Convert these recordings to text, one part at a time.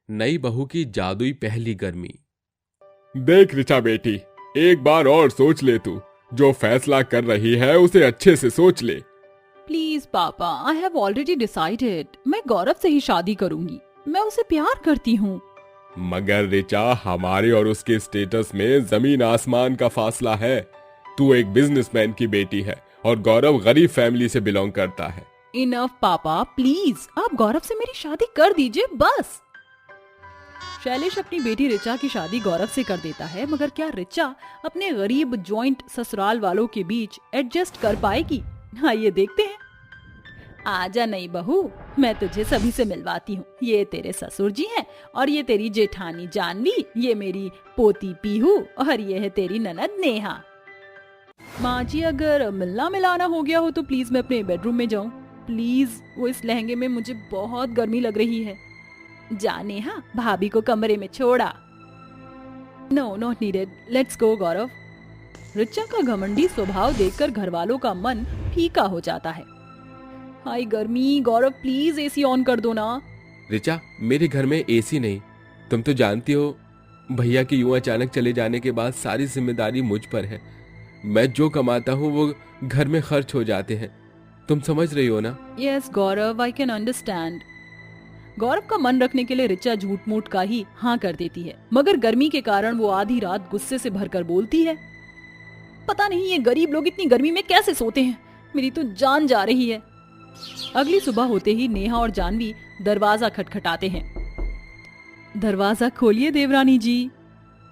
नई बहू की जादुई पहली गर्मी। देख ऋचा बेटी, एक बार और सोच ले तू। जो फैसला कर रही है उसे अच्छे से सोच ले। प्लीज पापा, आई हैव ऑलरेडी डिसाइडेड। मैं गौरव से ही शादी करूंगी। मैं उसे प्यार करती हूँ। मगर ऋचा, हमारे और उसके स्टेटस में जमीन आसमान का फासला है। तू एक बिजनेसमैन की बेटी है और गौरव गरीब फैमिली से बिलोंग करता है। इनफ पापा, प्लीज आप गौरव से मेरी शादी कर दीजिए बस। शैलेश अपनी बेटी ऋचा की शादी गौरव से कर देता है, मगर क्या ऋचा अपने गरीब जॉइंट ससुराल वालों के बीच एडजस्ट कर पाएगी? हाँ, ये देखते हैं। आजा नई बहू, मैं तुझे सभी से मिलवाती हूँ। ये तेरे ससुर जी हैं और ये तेरी जेठानी जानवी, ये मेरी पोती पीहू और ये है तेरी ननद नेहा। माँ जी, अगर मिलना मिलाना हो गया हो तो प्लीज मैं अपने बेडरूम में जाऊँ। प्लीज, वो इस लहंगे में मुझे बहुत गर्मी लग रही है। जा नेहा, भाभी को कमरे में छोड़ा। No, not needed, let's go Gaurav. Richa का घमंडी स्वभाव देखकर घर वालों का मन फीका हो जाता है। हाय गर्मी, गौरव प्लीज एसी ऑन कर दो ना। ऋचा, मेरे घर में एसी नहीं। तुम तो जानती हो भैया के यूं अचानक चले जाने के बाद सारी जिम्मेदारी मुझ पर है। मैं जो कमाता हूँ वो घर में खर्च हो जाते हैं। तुम समझ रही हो ना? Yes Gaurav, I can understand. Gaurav का मन रखने के लिए ऋचा झूठ मूठ का ही हाँ कर देती है, मगर गर्मी के कारण वो आधी रात गुस्से से भरकर बोलती है, पता नहीं ये गरीब लोग इतनी गर्मी में कैसे सोते हैं। मेरी तो जान जा रही है। अगली सुबह होते ही नेहा और जानवी दरवाजा खटखटाते हैं। दरवाजा खोलिए देवरानी जी।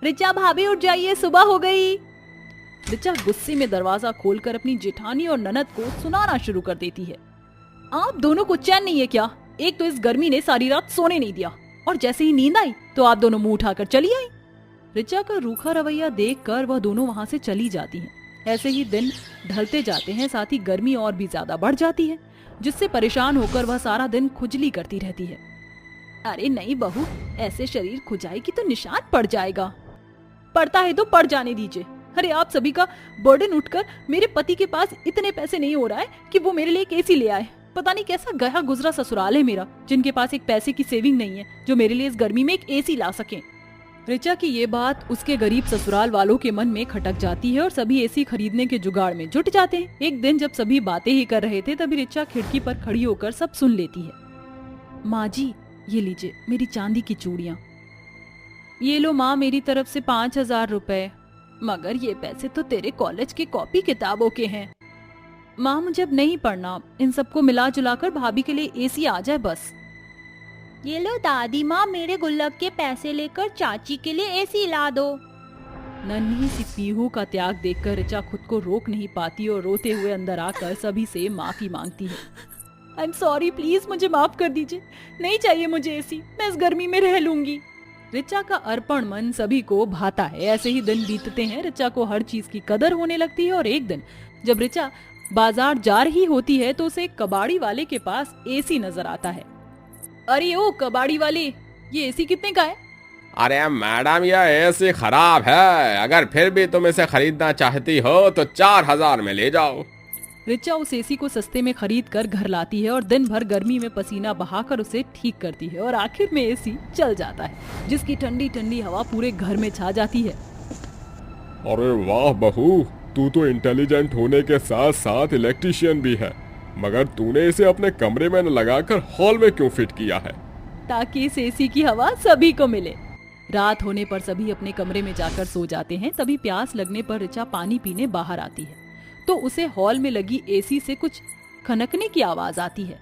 ऋचा भाभी उठ जाइए, सुबह हो गई। ऋचा गुस्से में दरवाजा खोलकर अपनी जेठानी और ननद को सुनाना शुरू कर देती है। आप दोनों को चैन नहीं है क्या? एक तो इस गर्मी ने सारी रात सोने नहीं दिया और जैसे ही नींद आई तो आप दोनों मुंह उठाकर चली आई। ऋचा का रूखा रवैया देखकर वह दोनों वहां से चली जाती हैं। ऐसे ही दिन ढलते जाते हैं, साथ ही गर्मी और भी ज्यादा बढ़ जाती है, जिससे परेशान होकर वह सारा दिन खुजली करती रहती है। अरे नहीं बहू, ऐसे शरीर खुजाई की तो निशान पड़ जाएगा। पड़ता है तो पड़ जाने दीजिए। अरे आप सभी का बर्डन उठकर मेरे पति के पास इतने पैसे नहीं हो रहा है कि वो मेरे लिए एक एसी ले आए। पता नहीं कैसा गया गुजरा ससुराल है मेरा, जिनके पास एक पैसे की सेविंग नहीं है जो मेरे लिए इस गर्मी में एक एसी ला सके। ऋचा की ये बात उसके गरीब ससुराल वालों के मन में खटक जाती है और सभी एसी खरीदने के जुगाड़ में जुट जाते हैं। एक दिन जब सभी बातें ही कर रहे थे तभी ऋचा खिड़की पर खड़ी होकर सब सुन लेती है। माँ जी, ये लीजिए मेरी चांदी की चूड़ियाँ। ये लो माँ, मेरी तरफ से 5,000 रुपए। मगर ये पैसे तो तेरे कॉलेज की कॉपी किताबों के हैं। माँ, मुझे अब नहीं पढ़ना। इन सबको मिला जुलाकर भाभी के लिए एसी आ जाए बस। ये लो दादी माँ, मेरे गुल्लक के पैसे लेकर चाची के लिए एसी ला दो। नन्ही सी पीहू का त्याग देखकर ऋचा खुद को रोक नहीं पाती और रोते हुए अंदर आकर सभी से माफी मांगती है। आई एम सॉरी, प्लीज मुझे माफ कर दीजिए। नहीं चाहिए मुझे एसी, मैं इस गर्मी में रह लूंगी। ऋचा का अर्पण मन सभी को भाता है। ऐसे ही दिन बीतते हैं, ऋचा को हर चीज की कदर होने लगती है और एक दिन जब ऋचा बाजार जा रही होती है तो उसे कबाड़ी वाले के पास एसी नजर आता है। अरे ओ कबाड़ी वाले, ये एसी कितने का है? अरे मैडम, यह एसी खराब है। अगर फिर भी तुम इसे खरीदना चाहती हो तो 4,000 में ले जाओ। ऋचा उस एसी को सस्ते में खरीद कर घर लाती है और दिन भर गर्मी में पसीना बहाकर उसे ठीक करती है और आखिर में एसी चल जाता है, जिसकी ठंडी ठंडी हवा पूरे घर में छा जाती है। अरे वाह बहू, तू तो इंटेलिजेंट होने के साथ साथ इलेक्ट्रिशियन भी है। मगर तूने इसे अपने कमरे में न लगाकर हॉल में क्यों फिट किया है? ताकि इस एसी की हवा सभी को मिले। रात होने पर सभी अपने कमरे में जाकर सो जाते हैं। तभी प्यास लगने पर ऋचा पानी पीने बाहर आती है तो उसे हॉल में लगी एसी से कुछ खनकने की आवाज आती है।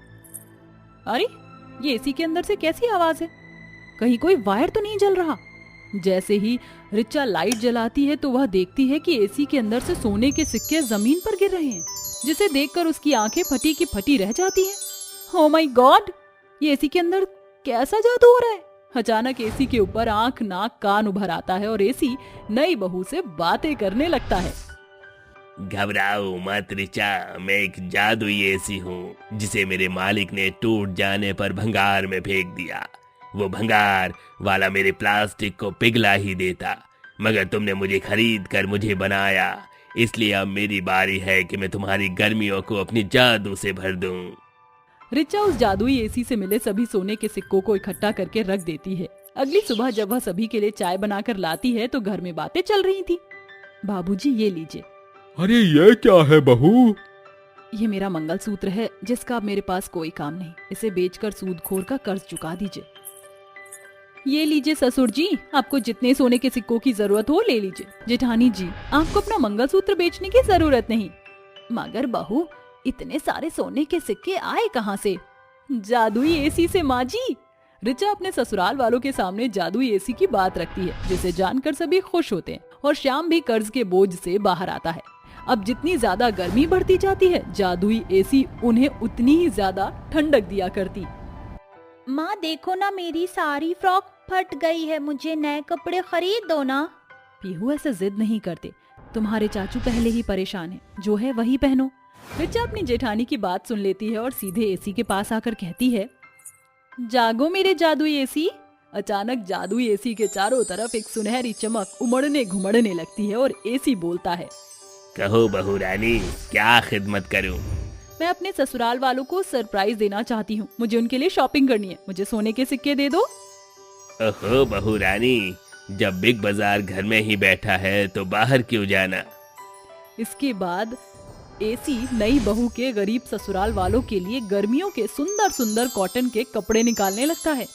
अरे ये एसी के अंदर से कैसी आवाज है? कहीं कोई वायर तो नहीं जल रहा? जैसे ही ऋचा लाइट जलाती है तो वह देखती है कि एसी के अंदर से सोने के सिक्के जमीन पर गिर रहे हैं, जिसे देखकर उसकी आंखें फटी की फटी रह जाती हैं। ओह माय गॉड, ये एसी के अंदर कैसा जादू हो रहा है? अचानक एसी के ऊपर आंख नाक कान उभर आता है और एसी नई बहू से बातें करने लगता है। घबराओ मत ऋचा, मैं एक जादुई एसी हूँ जिसे मेरे मालिक ने टूट जाने पर भंगार में फेंक दिया। वो भंगार वाला मेरे प्लास्टिक को पिघला ही देता, मगर तुमने मुझे खरीद कर मुझे बनाया, इसलिए अब मेरी बारी है कि मैं तुम्हारी गर्मियों को अपनी जादू से भर दूं। ऋचा उस जादुई एसी से मिले सभी सोने के सिक्कों को इकट्ठा करके रख देती है अगली सुबह जब वह सभी के लिए चाय बनाकर लाती है तो घर में बातें चल रही थी। बाबूजी ये लीजिए, अरे ये क्या है बहू? ये मेरा मंगलसूत्र है जिसका अब मेरे पास कोई काम नहीं। इसे बेचकर सूदखोर का कर्ज चुका दीजिए। ये लीजिए ससुर जी, आपको जितने सोने के सिक्कों की जरूरत हो ले लीजिए। जेठानी जी, आपको अपना मंगलसूत्र बेचने की जरूरत नहीं। मगर बहू, इतने सारे सोने के सिक्के आए कहाँ से? जादुई एसी से माँ जी। रिचा अपने ससुराल वालों के सामने जादुई एसी की बात रखती है, जिसे जानकर सभी खुश होते हैं और श्याम भी कर्ज के बोझ से बाहर आता है। अब जितनी ज्यादा गर्मी बढ़ती जाती है, जादुई एसी उन्हें उतनी ही ज्यादा ठंडक दिया करती। माँ देखो ना, मेरी सारी फ्रॉक फट गई है, मुझे नए कपड़े खरीद दो ना। पीहू ऐसे जिद नहीं करते, तुम्हारे चाचू पहले ही परेशान हैं, जो है वही पहनो। रिचा अपनी जेठानी की बात सुन लेती है और सीधे एसी के पास आकर कहती है, जागो मेरे जादुई एसी। अचानक जादुई एसी के चारों तरफ एक सुनहरी चमक उमड़ने घुमड़ने लगती है और एसी बोलता है, कहो बहू रानी, क्या खिदमत करूं? मैं अपने ससुराल वालों को सरप्राइज देना चाहती हूँ, मुझे उनके लिए शॉपिंग करनी है, मुझे सोने के सिक्के दे दो। ओहो बहू रानी, जब बिग बाजार घर में ही बैठा है तो बाहर क्यों जाना? इसके बाद एसी नई बहू के गरीब ससुराल वालों के लिए गर्मियों के सुंदर सुंदर कॉटन के कपड़े निकालने लगता है।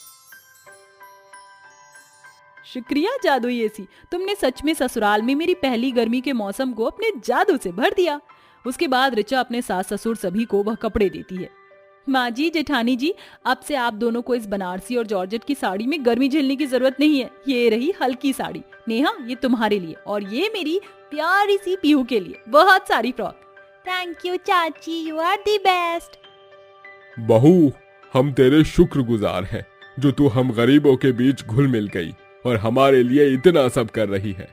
शुक्रिया जादुई एसी, तुमने सच में ससुराल में मेरी पहली गर्मी के मौसम को अपने जादू से भर दिया। उसके बाद रिचा अपने सास ससुर सभी को वह कपड़े देती है। माँ जी, जेठानी जी, अब से आप दोनों को इस बनारसी और जॉर्जेट की साड़ी में गर्मी झेलने की जरूरत नहीं है। ये रही हल्की साड़ी। नेहा, ये तुम्हारे लिए, और ये मेरी प्यारी सी पीहू के लिए बहुत सारी फ्रॉक। थैंक यू चाची, यू आर दी बेस्ट। बहू, हम तेरे शुक्रगुजार हैं जो तू हम गरीबों के बीच घुल मिल गई और हमारे लिए इतना सब कर रही है।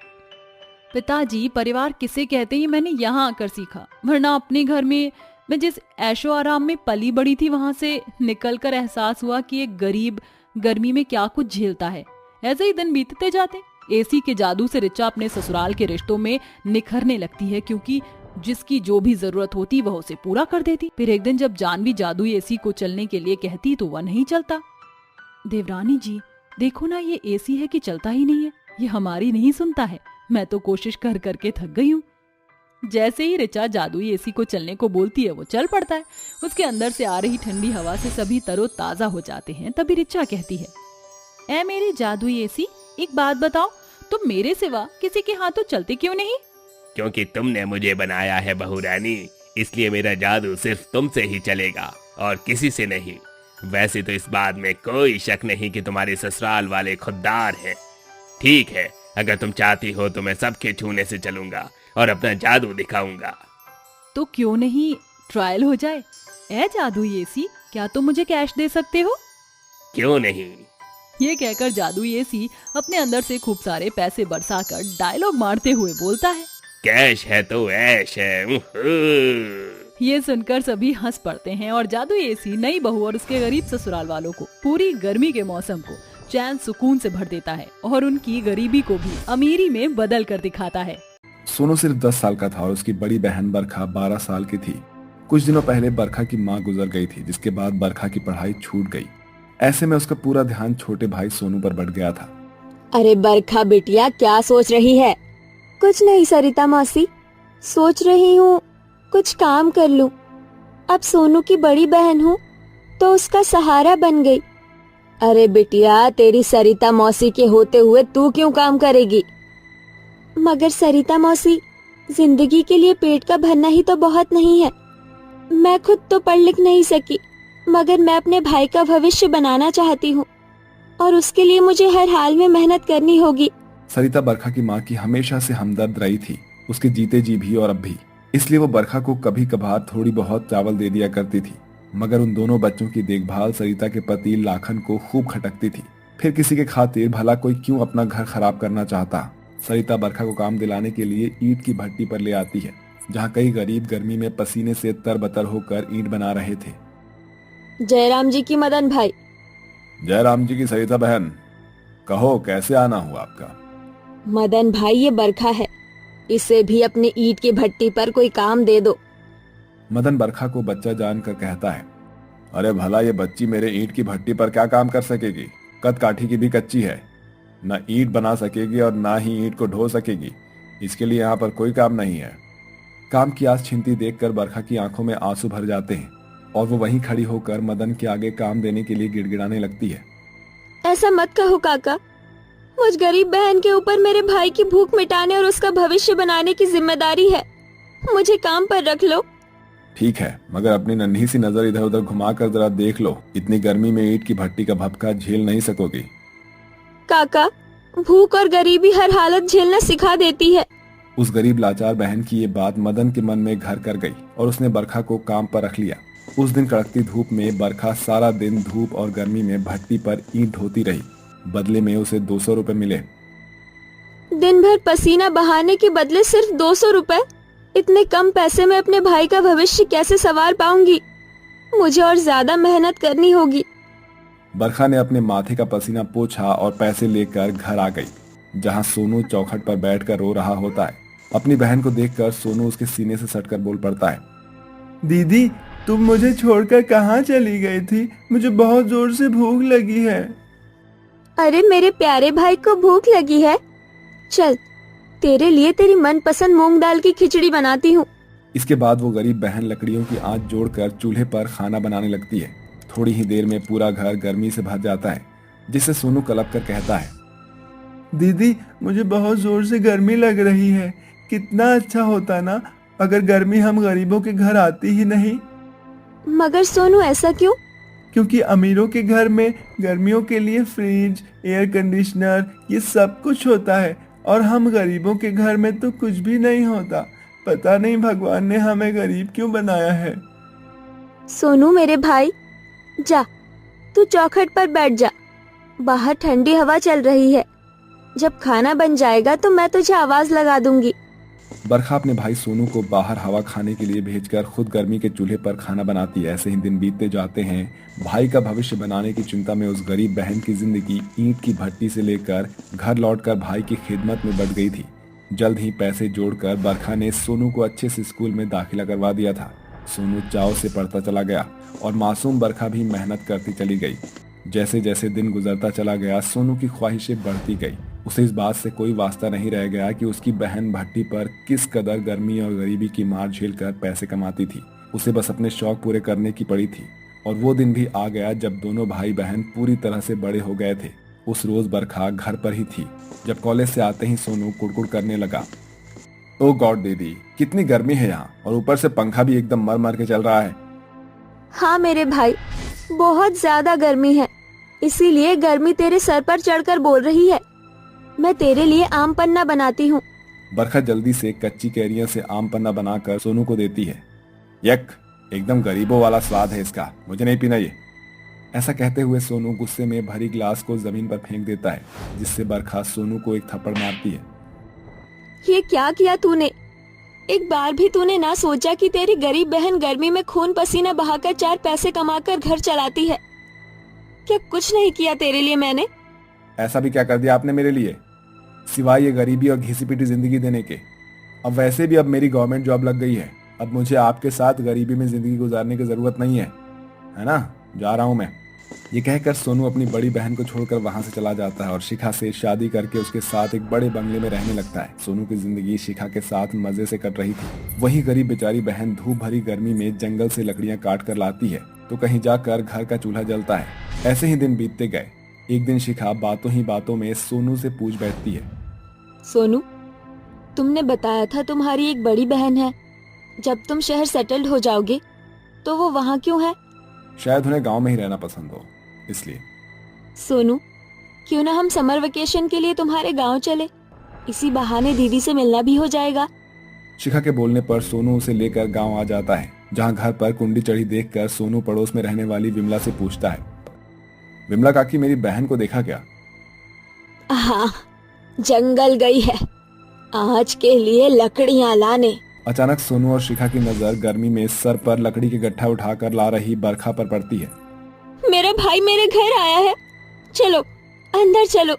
पिताजी, परिवार किसे कहते हैं मैंने यहाँ आकर सीखा, वरना अपने घर में मैं जिस ऐशो आराम में पली बड़ी थी वहां से निकलकर एहसास हुआ कि एक गरीब गर्मी में क्या कुछ झेलता है। ऐसे ही दिन बीतते जाते। एसी के जादू से रिचा अपने ससुराल के रिश्तों में निखरने लगती है, क्योंकि जिसकी जो भी जरूरत होती वह उसे पूरा कर देती। फिर एक दिन जब जानवी जादुई एसी को चलने के लिए कहती तो वह नहीं चलता। देवरानी जी, देखो ना, ये एसी है कि चलता ही नहीं है। ये हमारी नहीं सुनता है। मैं तो कोशिश कर करके थक गई हूँ। जैसे ही रिचा जादुई एसी को चलने को बोलती है वो चल पड़ता है। उसके अंदर से आ रही ठंडी हवा से सभी तरोताजा हो जाते हैं। तभी रिचा कहती है, ऐ मेरे जादुई एसी, एक बात बताओ, तुम मेरे सिवा किसी के हाथों चलते क्यों नहीं? क्योंकि तुमने मुझे बनाया है बहू रानी, इसलिए मेरा जादू सिर्फ तुमसे ही चलेगा और किसी से नहीं। वैसे तो इस बात में कोई शक नहीं कि तुम्हारे ससुराल वाले खुददार हैं। ठीक है, अगर तुम चाहती हो तो मैं सबके छूने से चलूंगा और अपना जादू दिखाऊंगा। तो क्यों नहीं ट्रायल हो जाए? ऐ जादुई एसी, क्या तुम मुझे कैश दे सकते हो? क्यों नहीं? ये कहकर जादुई एसी अपने अंदर से खूब सारे पैसे बरसाकर डायलॉग मारते हुए बोलता है, कैश है तो ऐश है। ये सुनकर सभी हंस पड़ते हैं और जादुई एसी नई बहू और उसके गरीब ससुराल वालों को पूरी गर्मी के मौसम को चैन सुकून से भर देता है और उनकी गरीबी को भी अमीरी में बदल कर दिखाता है। सोनू सिर्फ 10 साल का था और उसकी बड़ी बहन बरखा 12 साल की थी। कुछ दिनों पहले बरखा की माँ गुजर गई थी, जिसके बाद बरखा की पढ़ाई छूट गई। ऐसे में उसका पूरा ध्यान छोटे भाई सोनू पर बढ़ गया था। अरे बरखा बिटिया, क्या सोच रही है? कुछ नहीं सरिता मौसी, सोच रही हूँ कुछ काम कर लूं। अब सोनू की बड़ी बहन हूँ तो उसका सहारा बन गई। अरे बिटिया, तेरी सरिता मौसी के होते हुए तू क्यों काम करेगी? मगर सरिता मौसी, जिंदगी के लिए पेट का भरना ही तो बहुत नहीं है। मैं खुद तो पढ़ लिख नहीं सकी, मगर मैं अपने भाई का भविष्य बनाना चाहती हूँ और उसके लिए मुझे हर हाल में मेहनत करनी होगी। सरिता बरखा की माँ की हमेशा से हमदर्द रही थी, उसके जीते जी भी और अब भी। इसलिए वो बरखा को कभी कभार थोड़ी बहुत चावल दे दिया करती थी। मगर उन दोनों बच्चों की देखभाल सरिता के पति लाखन को खूब खटकती थी। फिर किसी के खातिर भला कोई क्यों अपना घर खराब करना चाहता। सरिता बरखा को काम दिलाने के लिए ईंट की भट्टी पर ले आती है, जहाँ कई गरीब गर्मी में पसीने से तरबतर होकर ईंट बना रहे थे। जयराम जी की मदन भाई। जयराम जी की सरिता बहन, कहो कैसे आना हुआ आपका? मदन भाई, ये बरखा है, इसे भी अपनी ईंट की भट्टी पर कोई काम दे दो। मदन बरखा को बच्चा जानकर कहता है, अरे भला ये बच्ची मेरे ईंट की भट्टी पर क्या काम कर सकेगी? कद काठी की भी कच्ची है, न ईंट बना सकेगी और ना ही ईंट को ढो सकेगी। इसके लिए यहाँ पर कोई काम नहीं है। काम की आस छीनती देखकर बरखा की आंखों में आंसू भर जाते हैं और वो वहीं खड़ी होकर मदन के आगे काम देने के लिए गिड़गिड़ाने लगती है। ऐसा मत कहो काका, मुझ गरीब बहन के ऊपर मेरे भाई की भूख मिटाने और उसका भविष्य बनाने की जिम्मेदारी है। मुझे काम पर रख लो। ठीक है, मगर अपनी नन्ही सी नजर इधर उधर घुमाकर जरा देख लो, इतनी गर्मी में ईंट की भट्टी का भभका झेल नहीं सकोगी। काका, भूख और गरीबी हर हालत झेलना सिखा देती है। उस गरीब लाचार बहन की ये बात मदन के मन में घर कर गई और उसने बरखा को काम पर रख लिया। उस दिन कड़कती धूप में बरखा सारा दिन धूप और गर्मी में भट्टी पर ईंट ढोती रही। बदले में उसे 200 रुपए मिले। दिन भर पसीना बहाने के बदले सिर्फ 200 रुपए? इतने कम पैसे में अपने भाई का भविष्य कैसे संवार पाऊंगी? मुझे और ज्यादा मेहनत करनी होगी। बरखा ने अपने माथे का पसीना पोंछा और पैसे लेकर घर आ गई, जहां सोनू चौखट पर बैठकर रो रहा होता है। अपनी बहन को देखकर सोनू उसके सीने से सटकर बोल पड़ता है, दीदी, तुम मुझे छोड़कर कहाँ चली गई थी? मुझे बहुत जोर से भूख लगी है। अरे मेरे प्यारे भाई को भूख लगी है? चल, तेरे लिए तेरी मनपसंद मूंग दाल की खिचड़ी बनाती हूँ। इसके बाद वो गरीब बहन लकड़ियों की आंच जोड़कर चूल्हे पर खाना बनाने लगती है। थोड़ी ही देर में पूरा घर गर्मी से भर जाता है, जिससे सोनू कलप कर कहता है, दीदी, मुझे बहुत जोर से गर्मी लग रही है। कितना अच्छा होता ना अगर गर्मी हम गरीबों के घर आती ही नहीं। मगर सोनू, ऐसा क्यों? क्योंकि अमीरों के घर में गर्मियों के लिए फ्रिज, एयर कंडीशनर, ये सब कुछ होता है और हम गरीबों के घर में तो कुछ भी नहीं होता। पता नहीं भगवान ने हमें गरीब क्यों बनाया है। सोनू मेरे भाई, जा तू चौखट पर बैठ जा। बाहर ठंडी हवा चल रही है। जब खाना बन जाएगा तो मैं तुझे आवाज लगा दूंगी। बरखा अपने भाई सोनू को बाहर हवा खाने के लिए भेजकर खुद गर्मी के चूल्हे पर खाना बनाती है। ऐसे ही दिन बीतते जाते हैं। भाई का भविष्य बनाने की चिंता में उस गरीब बहन की जिंदगी ईंट की भट्टी से लेकर घर लौटकर भाई की खिदमत में बढ़ गई थी। जल्द ही पैसे जोड़कर बरखा ने सोनू को अच्छे से स्कूल में दाखिला करवा दिया था। सोनू चाव से पढ़ता चला गया और मासूम बरखा भी मेहनत करती चली गई। जैसे जैसे दिन गुजरता चला गया, सोनू की ख्वाहिशें बढ़ती गई। उसे इस बात से कोई वास्ता नहीं रह गया कि उसकी बहन भट्टी पर किस कदर गर्मी और गरीबी की मार झेलकर पैसे कमाती थी। उसे बस अपने शौक पूरे करने की पड़ी थी। और वो दिन भी आ गया जब दोनों भाई बहन पूरी तरह से बड़े हो गए थे। उस रोज बरखा घर पर ही थी जब कॉलेज से आते ही सोनू कुड़कुड़ करने लगा, ओ गॉड दीदी, कितनी गर्मी है यहाँ, और ऊपर से पंखा भी एकदम मर मर के चल रहा है। हाँ मेरे भाई, बहुत ज्यादा गर्मी है, इसीलिए गर्मी तेरे सर पर चढ़कर बोल रही है। मैं तेरे लिए आम पन्ना बनाती हूँ। बरखा जल्दी से कच्ची कैरियों से आम पन्ना बनाकर सोनू को देती है। यक, एकदम गरीबों वाला स्वाद है इसका, मुझे नहीं पीना ये। ऐसा कहते हुए सोनू गुस्से में भरी गिलास को जमीन पर फेंक देता है, जिससे बरखा सोनू को एक थप्पड़ मारती है। ये क्या किया तूने? एक बार भी तूने ना सोचा कि तेरी गरीब बहन गर्मी में खून पसीना बहाकर 4 पैसे कमाकर घर चलाती है? क्या कुछ नहीं किया तेरे लिए मैंने? ऐसा भी क्या कर दिया आपने मेरे लिए, सिवाय ये गरीबी और घिसी पिटी जिंदगी देने के? अब वैसे भी अब मेरी गवर्नमेंट जॉब लग गई है। अब मुझे आपके साथ गरीबी में जिंदगी गुजारने की जरूरत नहीं है ना? जा रहा हूँ मैं। ये कहकर सोनू अपनी बड़ी बहन को छोड़कर वहां से चला जाता है और शिखा से शादी करके उसके साथ एक बड़े बंगले में रहने लगता है। सोनू की जिंदगी शिखा के साथ मजे से कट रही थी। वही गरीब बेचारी बहन धूप भरी गर्मी में जंगल से लकड़ियां काट कर लाती है तो कहीं जाकर घर का चूल्हा जलता है। ऐसे ही दिन बीतते गए। एक दिन शिखा बातों ही बातों में सोनू से पूछ बैठती है, सोनू, तुमने बताया था तुम्हारी एक बड़ी बहन है। जब तुम शहर सेटल्ड हो जाओगे तो वो वहाँ क्यों है? शायद उन्हें गांव में ही रहना पसंद हो, इसलिए। सोनू, क्यों ना हम समर वेकेशन के लिए तुम्हारे गांव चले? इसी बहाने दीदी से मिलना भी हो जाएगा। शिखा के बोलने पर सोनू उसे लेकर गांव आ जाता है, जहां घर पर कुंडी चढ़ी देखकर सोनू पड़ोस में रहने वाली विमला से पूछता है, विमला काकी, मेरी बहन को देखा क्या? हाँ, जंगल गई है आज के लिए लकड़ियां लाने। अचानक सोनू और शिखा की नजर गर्मी में सर पर लकड़ी के गट्ठा उठाकर ला रही बरखा पर पड़ती है। मेरा भाई मेरे घर आया है, चलो अंदर चलो।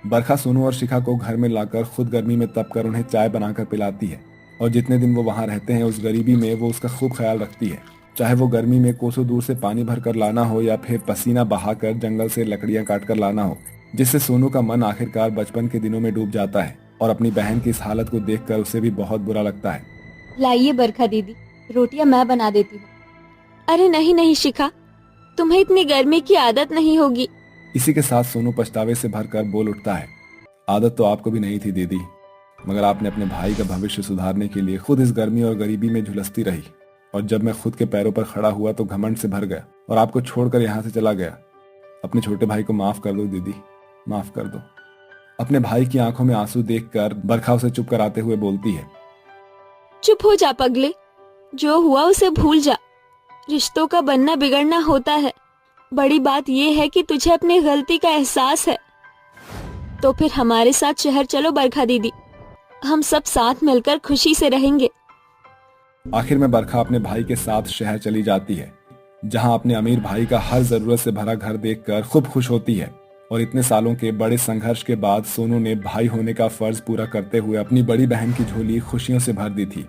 बरखा सोनू और शिखा को घर में लाकर खुद गर्मी में तप कर उन्हें चाय बनाकर पिलाती है और जितने दिन वो वहां रहते हैं उस गरीबी में वो उसका खूब ख्याल रखती है। चाहे वो गर्मी में कोसों दूर से पानी भरकर लाना हो या फिर पसीना बहाकर जंगल से लकड़ियां काटकर लाना हो, जिससे सोनू का मन आखिरकार बचपन के दिनों में डूब जाता है और अपनी बहन की इस हालत को देखकर उसे भी बहुत बुरा लगता है। लाइए बरखा दीदी, रोटियां मैं बना देती हूँ। अरे नहीं नहीं शिखा, तुम्हें इतनी गर्मी की आदत नहीं होगी। इसी के साथ सोनू पछतावे से भरकर बोल उठता है, आदत तो आपको भी नहीं थी दीदी, मगर आपने अपने भाई का भविष्य सुधारने के लिए खुद इस गर्मी और गरीबी में झुलसती रही, और जब मैं खुद के पैरों पर खड़ा हुआ तो घमंड से भर गया और आपको छोड़कर यहाँ से चला गया। अपने छोटे भाई को माफ कर दो दीदी, माफ कर दो। अपने भाई की आंखों में आंसू देखकर बरखा उसे चुप कराते हुए बोलती है, चुप हो जा पगले, जो हुआ उसे भूल जा। रिश्तों का बनना बिगड़ना होता है, बड़ी बात यह है कि तुझे अपनी गलती का एहसास है। तो फिर हमारे साथ शहर चलो बरखा दीदी, हम सब साथ मिलकर खुशी से रहेंगे। आखिर में बरखा अपने भाई के साथ शहर चली जाती है, जहां अपने अमीर भाई का हर जरूरत से भरा घर देखकर खूब खुश होती है। और इतने सालों के बड़े संघर्ष के बाद सोनू ने भाई होने का फर्ज पूरा करते हुए अपनी बड़ी बहन की झोली खुशियों से भर दी थी।